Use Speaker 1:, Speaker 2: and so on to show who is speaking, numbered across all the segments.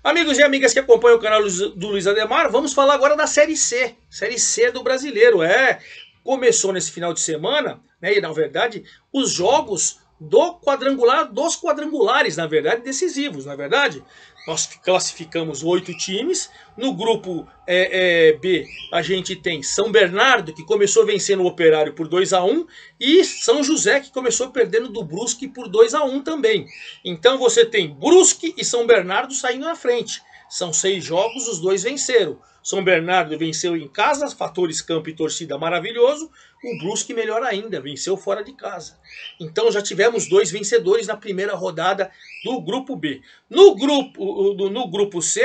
Speaker 1: Amigos e amigas que acompanham o canal do Luiz Ademar, vamos falar agora da Série C. Série C do Brasileiro. Começou nesse final de semana, né? E na verdade, os jogos do quadrangular, dos quadrangulares, na verdade, decisivos, na verdade. Nós classificamos 8 times. No grupo B, a gente tem São Bernardo, que começou vencendo o Operário por 2-1, e São José, que começou perdendo do Brusque por 2-1 também. Então você tem Brusque e São Bernardo saindo na frente. São 6 jogos, os 2 venceram. São Bernardo venceu em casa, fatores campo e torcida maravilhoso. O Brusque melhor ainda, venceu fora de casa. Então já tivemos 2 vencedores na primeira rodada do grupo B. No grupo C,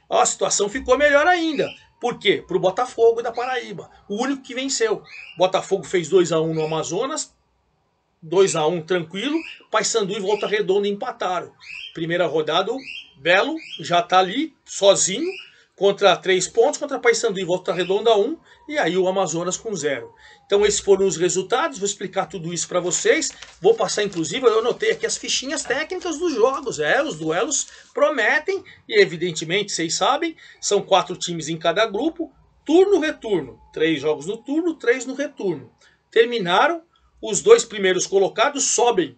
Speaker 1: a situação ficou melhor ainda. Por quê? Para o Botafogo da Paraíba, o único que venceu. Botafogo fez 2-1 no Amazonas, 2-1 tranquilo. Paysandu e Volta Redonda empataram. Primeira rodada, o Belo já está ali, sozinho, contra 3 pontos, contra Paysandu e Volta Redonda 1, e aí o Amazonas com 0. Então esses foram os resultados, vou explicar tudo isso para vocês. Vou passar, inclusive, eu anotei aqui as fichinhas técnicas dos jogos. Os duelos prometem, e evidentemente, vocês sabem, são 4 times em cada grupo, turno-retorno. 3 jogos no turno, 3 no retorno. Terminaram, os 2 primeiros colocados sobem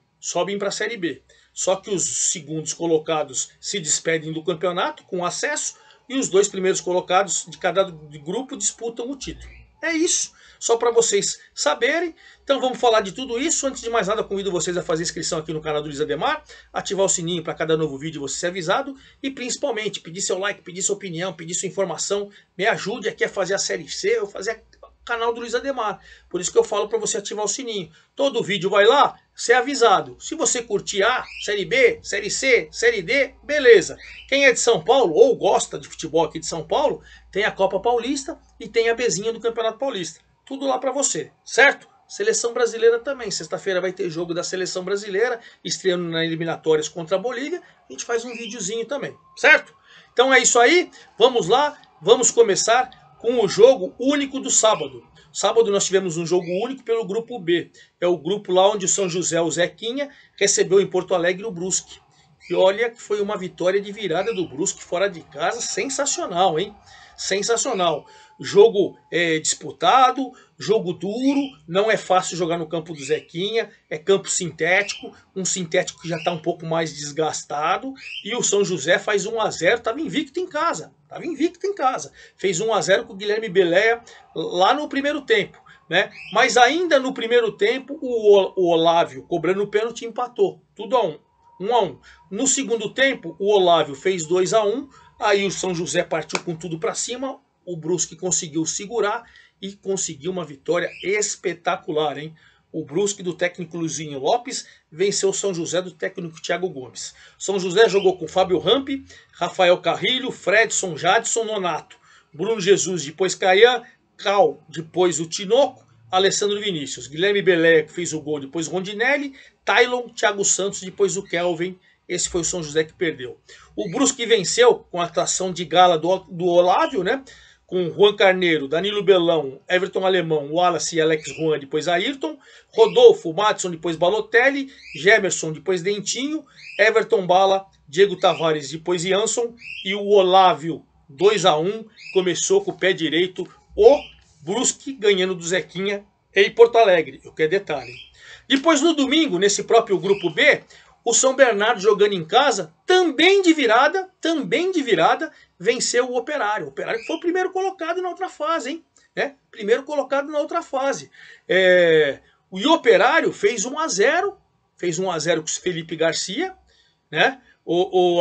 Speaker 1: para a Série B. Só que os segundos colocados se despedem do campeonato com acesso, e os 2 primeiros colocados de cada grupo disputam o título. É isso, só para vocês saberem. Então vamos falar de tudo isso. Antes de mais nada, convido vocês a fazer inscrição aqui no canal do Luiz Ademar, ativar o sininho para cada novo vídeo você ser avisado, e principalmente pedir seu like, pedir sua opinião, pedir sua informação. Me ajude aqui a fazer a Série C, ou fazer o canal do Luiz Ademar. Por isso que eu falo para você ativar o sininho. Todo vídeo vai lá, ser avisado. Se você curtir A, Série B, Série C, Série D, beleza. Quem é de São Paulo ou gosta de futebol aqui de São Paulo, tem a Copa Paulista e tem a Bezinha do Campeonato Paulista. Tudo lá para você, certo? Seleção brasileira também. Sexta-feira vai ter jogo da Seleção Brasileira, estreando nas eliminatórias contra a Bolívia. A gente faz um videozinho também, certo? Então é isso aí, vamos lá, vamos começar com o jogo único do sábado. Sábado nós tivemos um jogo único pelo grupo B. É o grupo lá onde o São José, o Zequinha, recebeu em Porto Alegre o Brusque. E olha que foi uma vitória de virada do Brusque fora de casa, sensacional, hein? Sensacional. Jogo disputado, jogo duro, não é fácil jogar no campo do Zequinha, é campo sintético, um sintético que já está um pouco mais desgastado, e o São José faz 1-0, estava invicto em casa, fez 1-0 com o Guilherme Beleia lá no primeiro tempo, né? Mas ainda no primeiro tempo o Olávio, cobrando o pênalti, empatou, tudo a 1. 1-1. No segundo tempo, o Olávio fez 2-1, aí o São José partiu com tudo para cima, o Brusque conseguiu segurar e conseguiu uma vitória espetacular, hein? O Brusque do técnico Luizinho Lopes venceu o São José do técnico Thiago Gomes. São José jogou com Fábio Rampi, Rafael Carrilho, Fredson, Jadson, Nonato, Bruno Jesus, depois Caian, Cal, depois o Tinoco, Alessandro Vinícius, Guilherme Beleia, que fez o gol, depois Rondinelli, Tailon, Thiago Santos, depois o Kelvin. Esse foi o São José que perdeu. O Brusque venceu com a atuação de gala do Olávio, né? Com Juan Carneiro, Danilo Belão, Everton Alemão, Wallace e Alex Juan, depois Ayrton, Rodolfo, Madison, depois Balotelli, Gemerson, depois Dentinho, Everton Bala, Diego Tavares, depois Jansson, e o Olávio, 2-1, começou com o pé direito, o Brusque ganhando do Zequinha em Porto Alegre, o que é detalhe. Depois no domingo, nesse próprio grupo B, o São Bernardo jogando em casa, também de virada, venceu o Operário. O Operário que foi o primeiro colocado na outra fase, hein? Primeiro colocado na outra fase. O Operário fez 1-0, com o Felipe Garcia, né?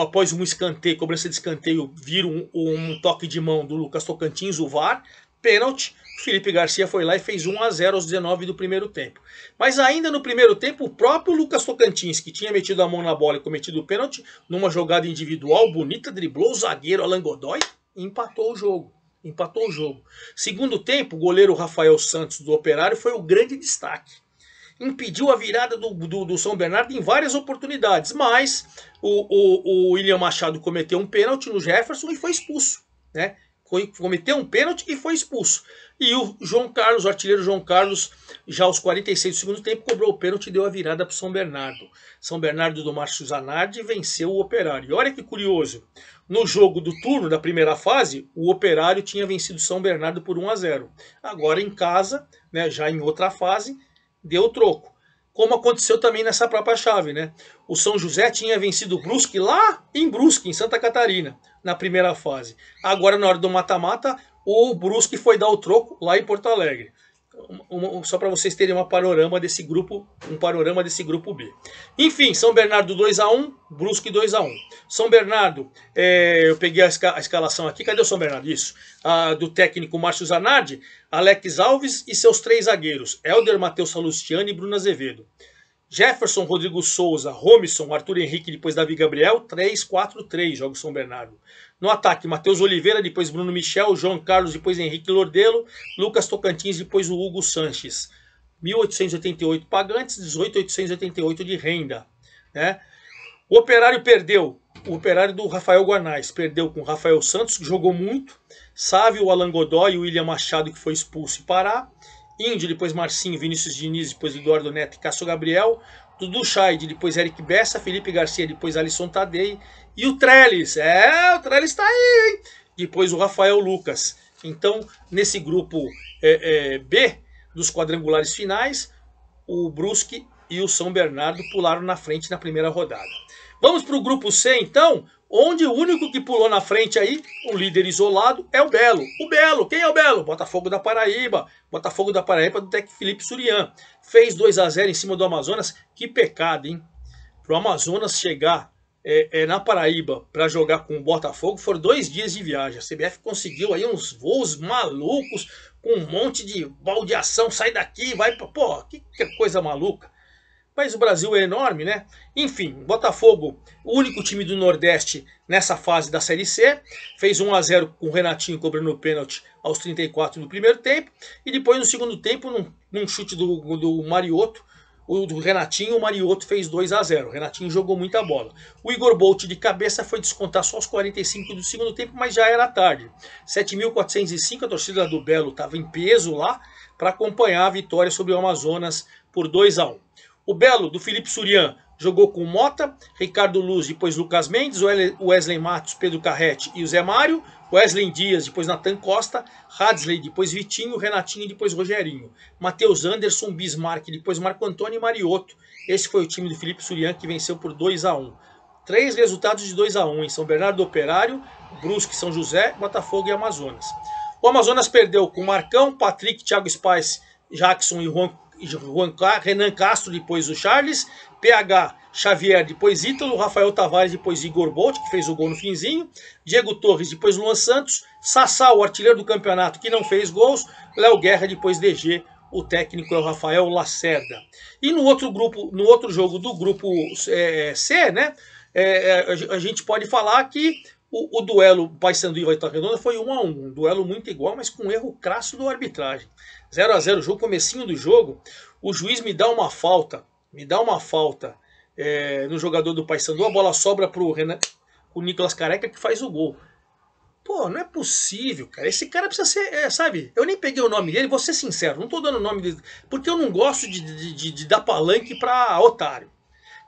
Speaker 1: Após um escanteio, cobrança de escanteio, vira um toque de mão do Lucas Tocantins, o VAR, pênalti. Felipe Garcia foi lá e fez 1-0 aos 19 do primeiro tempo. Mas ainda no primeiro tempo, o próprio Lucas Tocantins, que tinha metido a mão na bola e cometido o pênalti, numa jogada individual bonita, driblou o zagueiro Alan Godoy e empatou o jogo. Segundo tempo, o goleiro Rafael Santos do Operário foi o grande destaque. Impediu a virada do São Bernardo em várias oportunidades, mas o William Machado cometeu um pênalti no Jefferson e foi expulso, né? cometeu um pênalti e foi expulso. E o João Carlos, o artilheiro João Carlos, já aos 46 do segundo tempo, cobrou o pênalti e deu a virada para o São Bernardo. São Bernardo do Márcio Zanardi venceu o Operário. E olha que curioso, no jogo do turno da primeira fase, o Operário tinha vencido o São Bernardo por 1-0. Agora em casa, né, já em outra fase, deu troco. Como aconteceu também nessa própria chave, né? O São José tinha vencido o Brusque lá em Brusque, em Santa Catarina, na primeira fase. Agora, na hora do mata-mata, o Brusque foi dar o troco lá em Porto Alegre. Só para vocês terem um panorama desse grupo B. Enfim, São Bernardo 2-1, Brusque 2-1. São Bernardo, eu peguei a escalação aqui, cadê o São Bernardo? Isso, do técnico Márcio Zanardi, Alex Alves e seus 3 zagueiros, Helder, Matheus Salustiano e Bruno Azevedo. Jefferson, Rodrigo Souza, Romisson, Arthur Henrique, depois Davi Gabriel, 3-4-3, joga o São Bernardo. No ataque, Matheus Oliveira, depois Bruno Michel, João Carlos, depois Henrique Lordelo, Lucas Tocantins, depois o Hugo Sanches. 1.888 pagantes, 18.888 de renda. Né? O Operário perdeu, o Operário do Rafael Guanais, perdeu com o Rafael Santos, que jogou muito, Sávio, o Alan Godoy e o William Machado, que foi expulso e parar. Índio, depois Marcinho, Vinícius Diniz, depois Eduardo Neto e Cássio Gabriel. Dudu Scheid, depois Eric Bessa, Felipe Garcia, depois Alisson Tadei. E o Trellis, o Trellis tá aí, hein? Depois o Rafael Lucas. Então, nesse grupo B dos quadrangulares finais, o Brusque e o São Bernardo pularam na frente na primeira rodada. Vamos para o grupo C, então, onde o único que pulou na frente aí, o líder isolado, é o Belo. O Belo, quem é o Belo? Botafogo da Paraíba. Botafogo da Paraíba do técnico Felipe Surian. Fez 2-0 em cima do Amazonas. Que pecado, hein? Para o Amazonas chegar na Paraíba para jogar com o Botafogo, foram 2 dias de viagem. A CBF conseguiu aí uns voos malucos, com um monte de baldeação. Sai daqui, vai para... Pô, que coisa maluca. Mas o Brasil é enorme, né? Enfim, Botafogo, o único time do Nordeste nessa fase da Série C, fez 1-0 com o Renatinho cobrando o pênalti aos 34 no primeiro tempo, e depois no segundo tempo, num chute do Mariotto, do Renatinho, o Mariotto fez 2-0. O Renatinho jogou muita bola. O Igor Bolt de cabeça foi descontar só aos 45 do segundo tempo, mas já era tarde. 7.405, a torcida do Belo estava em peso lá para acompanhar a vitória sobre o Amazonas por 2-1. O Belo, do Felipe Surian, jogou com Mota, Ricardo Luz, depois Lucas Mendes, Wesley Matos, Pedro Carrete e o Zé Mário, Wesley Dias, depois Nathan Costa, Hadley, depois Vitinho, Renatinho, depois Rogerinho, Matheus Anderson, Bismarck, depois Marco Antônio e Mariotto. Esse foi o time do Felipe Surian que venceu por 2-1. 3 resultados de 2-1 em São Bernardo do Operário, Brusque, São José, Botafogo e Amazonas. O Amazonas perdeu com Marcão, Patrick, Thiago Spice, Jackson e Renan Castro, depois o Charles, PH, Xavier, depois Ítalo, Rafael Tavares, depois Igor Bolt, que fez o gol no finzinho, Diego Torres, depois Luan Santos, Sassá, o artilheiro do campeonato, que não fez gols, Léo Guerra, depois DG, o técnico é o Rafael Lacerda. E no outro jogo do grupo C, né, a gente pode falar que o duelo Paysandu e Volta Redonda foi 1-1, um duelo muito igual, mas com um erro crasso da arbitragem. 0-0 o jogo, comecinho do jogo, o juiz me dá uma falta no jogador do Paysandu, a bola sobra pro o Nicolas Careca, que faz o gol. Pô, não é possível, cara. Esse cara precisa ser, sabe? Eu nem peguei o nome dele, vou ser sincero, não tô dando o nome dele, porque eu não gosto de dar palanque pra otário.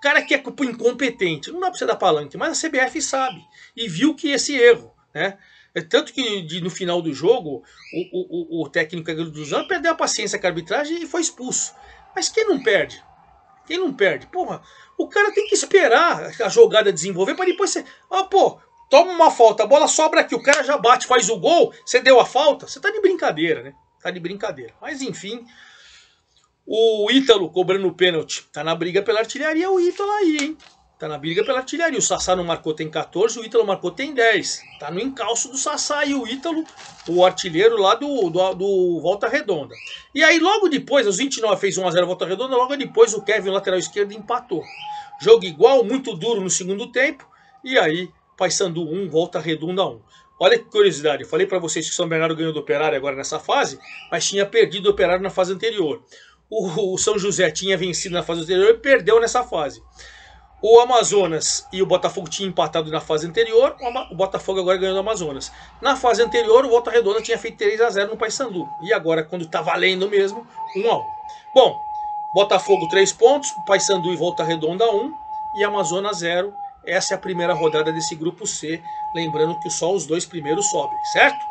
Speaker 1: Cara que é incompetente, não dá pra você dar palanque, mas a CBF sabe e viu que esse erro, né? Tanto que no final do jogo, o técnico dos anos perdeu a paciência com a arbitragem e foi expulso. Mas quem não perde? Quem não perde? Porra, o cara tem que esperar a jogada desenvolver para depois você... toma uma falta, a bola sobra aqui, o cara já bate, faz o gol, você deu a falta. Você tá de brincadeira, né? Tá de brincadeira. Mas enfim, o Ítalo cobrando o pênalti. Tá na briga pela artilharia o Ítalo aí, hein? Tá na briga pela artilharia. O Sassá não marcou, tem 14. O Ítalo marcou, tem 10. Tá no encalço do Sassá e o Ítalo, o artilheiro lá do Volta Redonda. E aí logo depois, aos 29 fez 1-0 Volta Redonda. Logo depois o Kevin, lateral esquerdo, empatou. Jogo igual, muito duro no segundo tempo. E aí Paysandu 1, Volta Redonda 1. Olha que curiosidade. Eu falei para vocês que São Bernardo ganhou do Operário agora nessa fase, mas tinha perdido o Operário na fase anterior. O São José tinha vencido na fase anterior e perdeu nessa fase. O Amazonas e o Botafogo tinham empatado na fase anterior, o Botafogo agora ganhou do Amazonas. Na fase anterior, o Volta Redonda tinha feito 3 a 0 no Paysandu. E agora, quando tá valendo mesmo, 1 a 1. Bom, Botafogo 3 pontos, Paysandu e Volta Redonda 1 e Amazonas 0. Essa é a primeira rodada desse grupo C. Lembrando que só os 2 primeiros sobem, certo?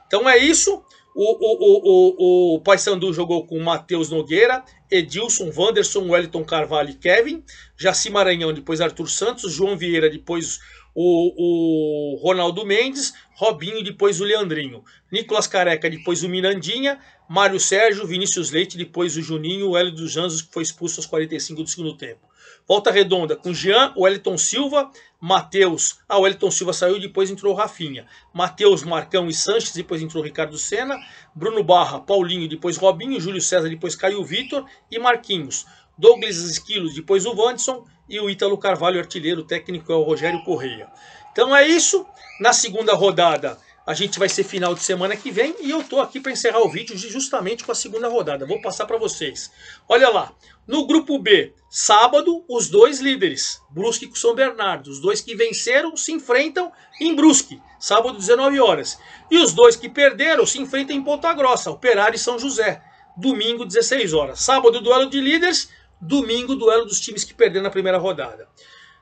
Speaker 1: Então é isso. O Paysandu jogou com Matheus Nogueira, Edilson, Wanderson, Wellington Carvalho e Kevin, Jaci Maranhão, depois Arthur Santos, João Vieira, depois o Ronaldo Mendes, Robinho, depois o Leandrinho, Nicolas Careca, depois o Mirandinha, Mário Sérgio, Vinícius Leite, depois o Juninho, o Hélio dos Anjos, que foi expulso aos 45 do segundo tempo. Volta Redonda com Jean, Wellington Silva, Matheus. O Wellington Silva saiu, depois entrou o Rafinha. Matheus, Marcão e Sanches, depois entrou o Ricardo Senna. Bruno Barra, Paulinho, depois Robinho. Júlio César, depois Caio Vitor e Marquinhos. Douglas Esquilos, depois o Wanderson. E o Ítalo Carvalho, artilheiro. O técnico é o Rogério Correia. Então é isso. Na segunda rodada, a gente vai ser final de semana que vem. E eu tô aqui para encerrar o vídeo justamente com a segunda rodada. Vou passar para vocês. Olha lá. No grupo B, sábado, os 2 líderes, Brusque e São Bernardo. Os 2 que venceram se enfrentam em Brusque, sábado, 19 horas. E os 2 que perderam se enfrentam em Ponta Grossa, Operário e São José, domingo, 16 horas. Sábado, duelo de líderes, domingo, duelo dos times que perderam na primeira rodada.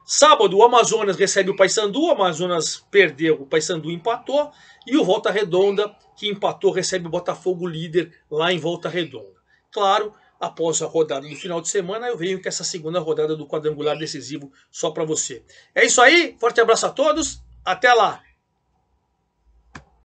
Speaker 1: Sábado, o Amazonas recebe o Paysandu, o Amazonas perdeu, o Paysandu empatou. E o Volta Redonda, que empatou, recebe o Botafogo líder lá em Volta Redonda. Claro, após a rodada do final de semana, eu venho com essa segunda rodada do quadrangular decisivo só para você. É isso aí, forte abraço a todos, até lá!